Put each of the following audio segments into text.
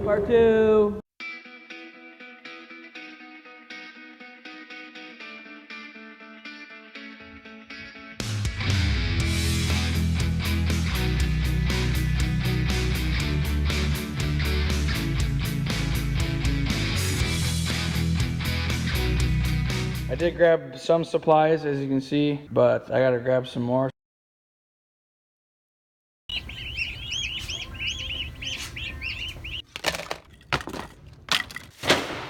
Part 2. I did grab some supplies, as you can see, but I gotta grab some more.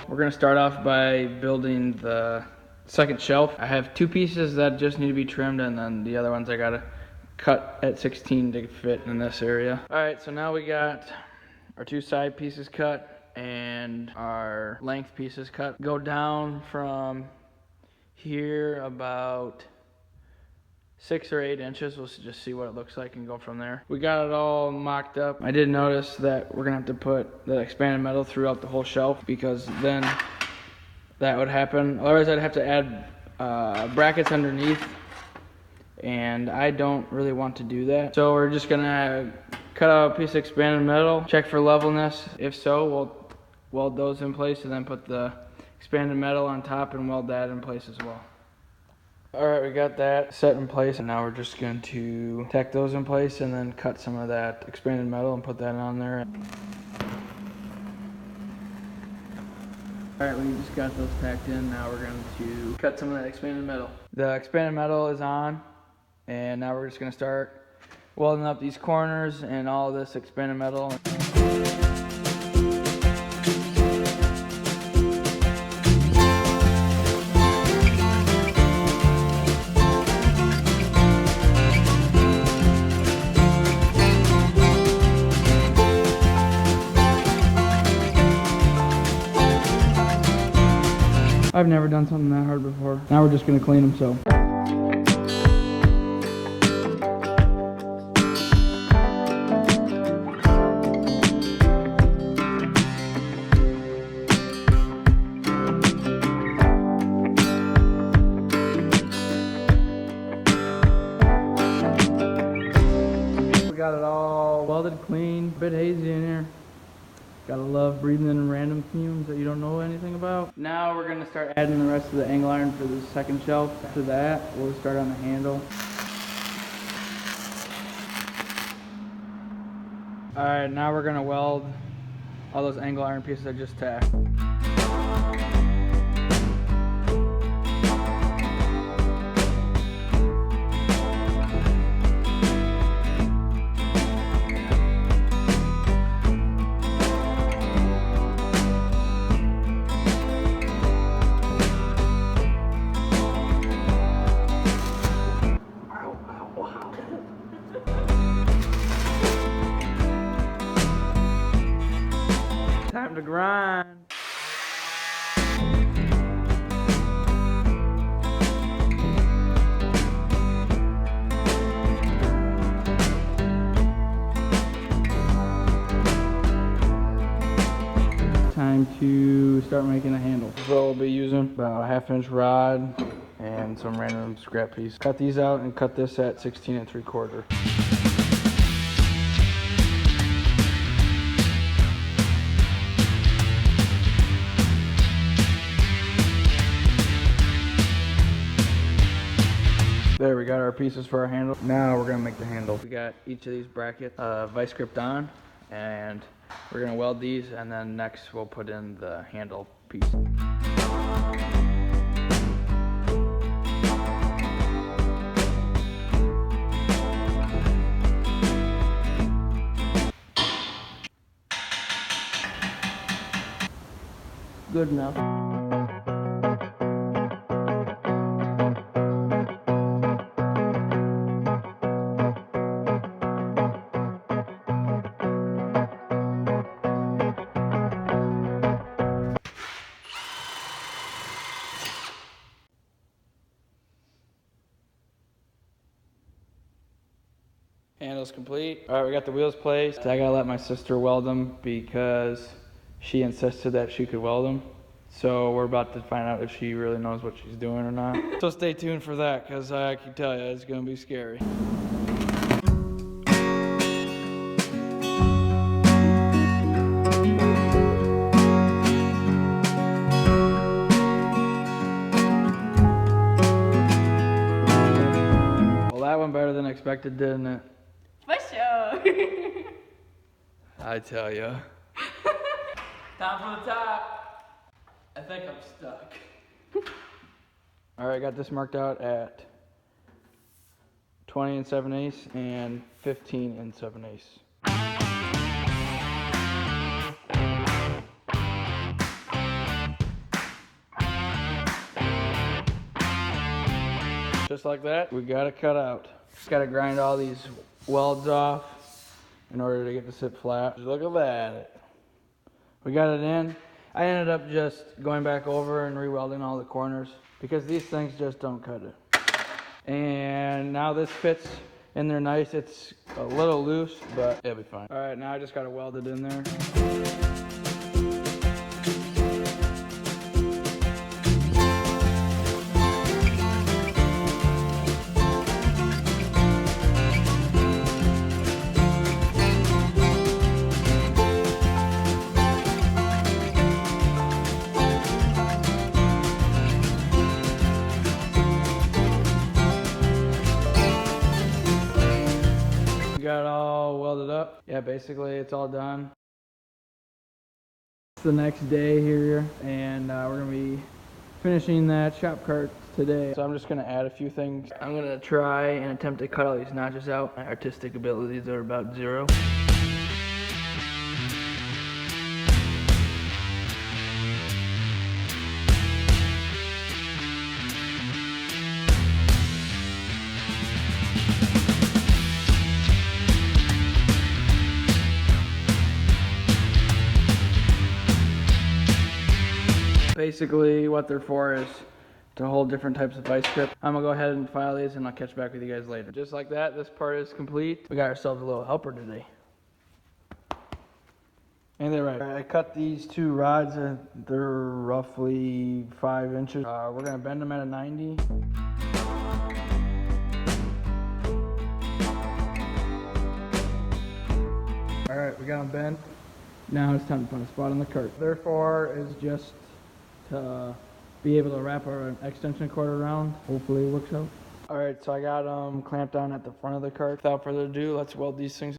We're gonna start off by building the second shelf. I have 2 pieces that just need to be trimmed, and then the other ones I gotta cut at 16 to fit in this area. All right, so now we got our 2 side pieces cut and our length pieces cut. Go down from here about 6 or 8 inches. We'll just see what it looks like and go from there. We got it all mocked up. I did notice that we're gonna have to put the expanded metal throughout the whole shelf, because then that would happen. Otherwise I'd have to add brackets underneath, and I don't really want to do that. So we're just gonna cut out a piece of expanded metal, check for levelness. If so, we'll weld those in place and then put the expanded metal on top and weld that in place as well. Alright, we got that set in place, and now we're just going to tack those in place and then cut some of that expanded metal and put that on there. Alright, we just got those tacked in. Now we're going to cut some of that expanded metal. The expanded metal is on, and now we're just going to start welding up these corners and all this expanded metal. I've never done something that hard before. Now we're just gonna clean them, so. We got it all welded, clean, a bit hazy in here. Gotta love breathing in random fumes that you don't know anything about. Now we're gonna start adding the rest of the angle iron for the second shelf. After that, we'll start on the handle. Alright, now we're gonna weld all those angle iron pieces I just tacked. Time to grind. Time to start making a handle. So we'll be using about a 1/2 inch rod and some random scrap piece. Cut these out and cut this at 16 3/4. There, we got our pieces for our handle. Now we're gonna make the handle. We got each of these brackets vice gripped on, and we're gonna weld these, and then next we'll put in the handle piece. Good enough. Handle's complete. All right, we got the wheels placed. I gotta let my sister weld them because she insisted that she could weld them. So we're about to find out if she really knows what she's doing or not. So stay tuned for that, because I can tell you it's gonna be scary. unexpected, didn't it? For sure. I tell ya. Time for the top. I think I'm stuck. Alright, I got this marked out at 20 7/8 and 15 7/8. Just like that, we got it cut out. Just gotta grind all these welds off in order to get to sit flat. Look at that. We got it in. I ended up just going back over and re-welding all the corners because these things just don't cut it. And now this fits in there nice. It's a little loose, but it'll be fine. All right, now I just gotta weld it in there. Got it all welded up. Yeah, basically it's all done. It's the next day here, and we're gonna be finishing that shop cart today. So I'm just gonna add a few things. I'm gonna try and attempt to cut all these notches out. My artistic abilities are about 0. Basically what they're for is to hold different types of vice grip. I'm gonna go ahead and file these and I'll catch back with you guys later. Just like that, this part is complete. We got ourselves a little helper today. Ain't that right? I cut these 2 rods and they're roughly 5 inches. We're gonna bend them at a 90. All right, we got them bent. Now it's time to put a spot on the cart. Therefore is just to be able to wrap our extension cord around. Hopefully it works out. All right, so I got them clamped down at the front of the cart. Without further ado, let's weld these things.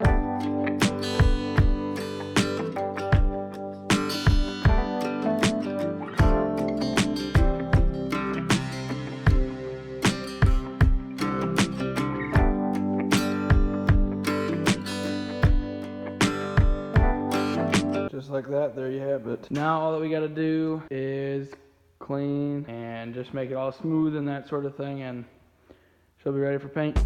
Just like that, there you have it. Now all that we gotta do is clean and just make it all smooth and that sort of thing, and she'll be ready for paint.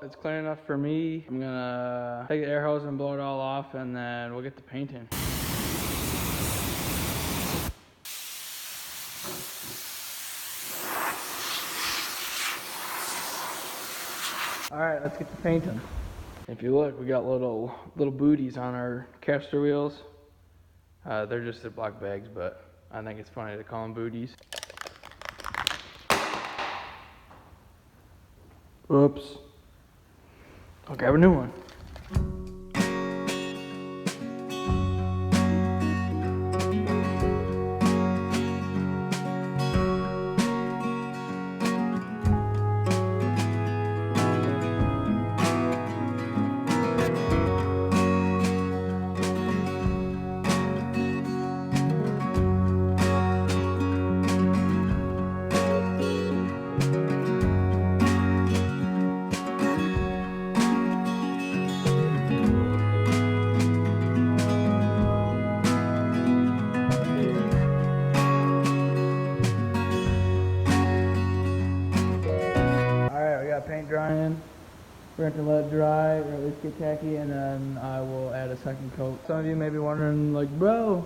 It's clear enough for me. I'm gonna take the air hose and blow it all off, and then we'll get the paint in. All right, let's get the paint in. If you look, we got little booties on our caster wheels. They're just Ziploc bags, but I think it's funny to call them booties. Oops. I'll grab a new one. Paint drying. We're going to let it dry, or at least get tacky, and then I will add a second coat. Some of you may be wondering, like, bro,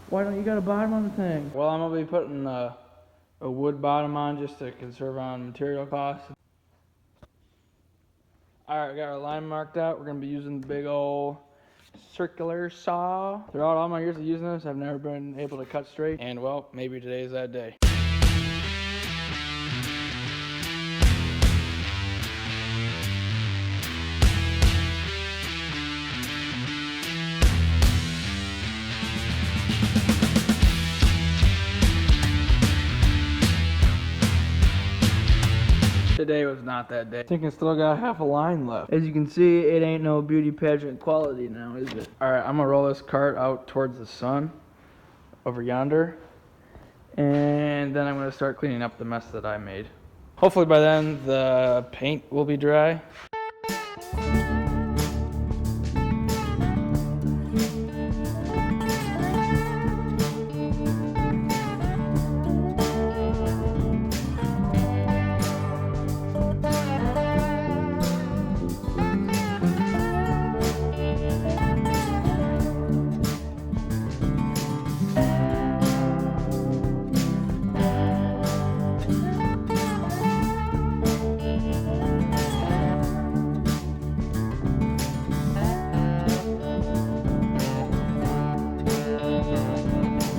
why don't you got a bottom on the thing? Well, I'm going to be putting a wood bottom on just to conserve on material costs. Alright, we got our line marked out. We're going to be using the big old circular saw. Throughout all my years of using this, I've never been able to cut straight. And well, maybe today's that day. Today was not that day. I think I still got half a line left. As you can see, it ain't no beauty pageant quality now, is it? Alright, I'm gonna roll this cart out towards the sun over yonder. And then I'm gonna start cleaning up the mess that I made. Hopefully by then the paint will be dry.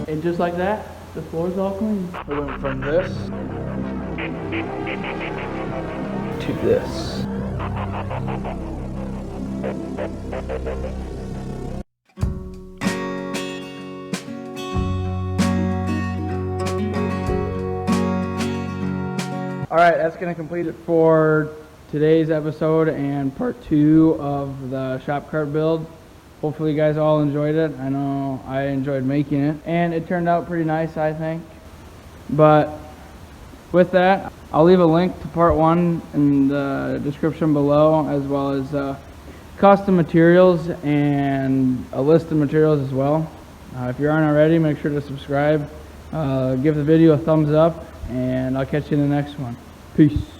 And just like that, the floor's all clean. We went from this to this. Alright, that's going to complete it for today's episode and part 2 of the shop cart build. Hopefully you guys all enjoyed it. I know I enjoyed making it. And it turned out pretty nice, I think. But with that, I'll leave a link to part 1 in the description below, as well as custom materials and a list of materials as well. If you aren't already, make sure to subscribe. Give the video a thumbs up, and I'll catch you in the next one. Peace.